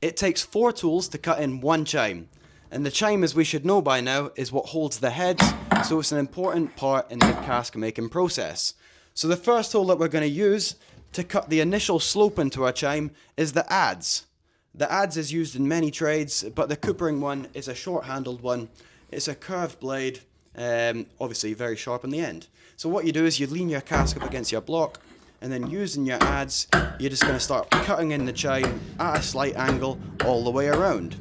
It takes 4 tools to cut in one chime, and the chime, as we should know by now, is what holds the heads, so it's an important part in the cask making process. So the first tool that we're going to use to cut the initial slope into our chime is the adze. The adze is used in many trades, but the coopering one is a short-handled one. It's a curved blade, obviously very sharp on the end. So what you do is you lean your cask up against your block, and then using your adze, you're just going to start cutting in the chime at a slight angle all the way around.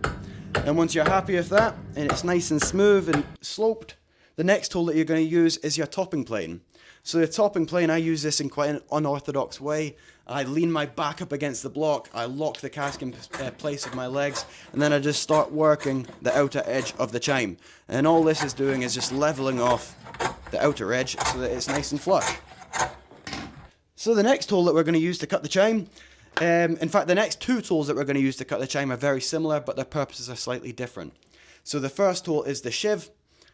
And once you're happy with that, and it's nice and smooth and sloped, the next tool that you're going to use is your topping plane. So the topping plane, I use this in quite an unorthodox way. I lean my back up against the block, I lock the cask in place with my legs, and then I just start working the outer edge of the chime. And all this is doing is just leveling off the outer edge so that it's nice and flush. So the next tool that we're going to use to cut the chime, in fact the next 2 tools that we're going to use to cut the chime are very similar, but their purposes are slightly different. So the first tool is the shiv.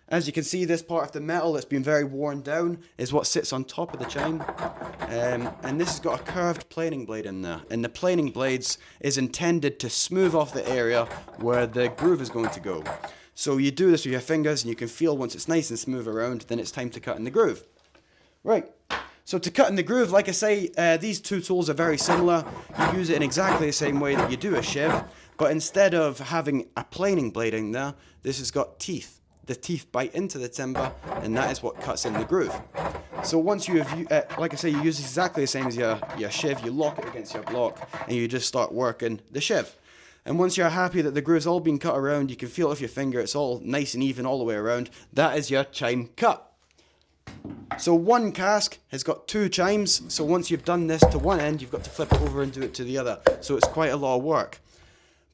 As you can see, this part of the metal that's been very worn down is what sits on top of the chime. And this has got a curved planing blade in there. And the planing blades is intended to smooth off the area where the groove is going to go. So you do this with your fingers and you can feel once it's nice and smooth around, then it's time to cut in the groove. Right. So to cut in the groove, like I say, these 2 tools are very similar. You use it in exactly the same way that you do a shiv, but instead of having a planing blade in there, this has got teeth. The teeth bite into the timber, and that is what cuts in the groove. So once you have, like I say, you use exactly the same as your shiv, you lock it against your block, and you just start working the shiv. And once you're happy that the groove's all been cut around, you can feel it with your finger, it's all nice and even all the way around, that is your chime cut. So one cask has got 2 chimes, so once you've done this to one end, you've got to flip it over and do it to the other. So it's quite a lot of work.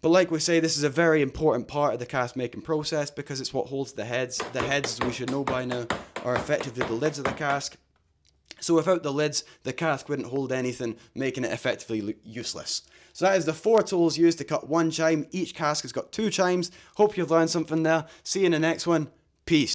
But like we say, this is a very important part of the cask making process because it's what holds the heads. The heads, as we should know by now, are effectively the lids of the cask. So without the lids, the cask wouldn't hold anything, making it effectively useless. So that is the 4 tools used to cut one chime. Each cask has got 2 chimes. Hope you've learned something there. See you in the next one. Peace.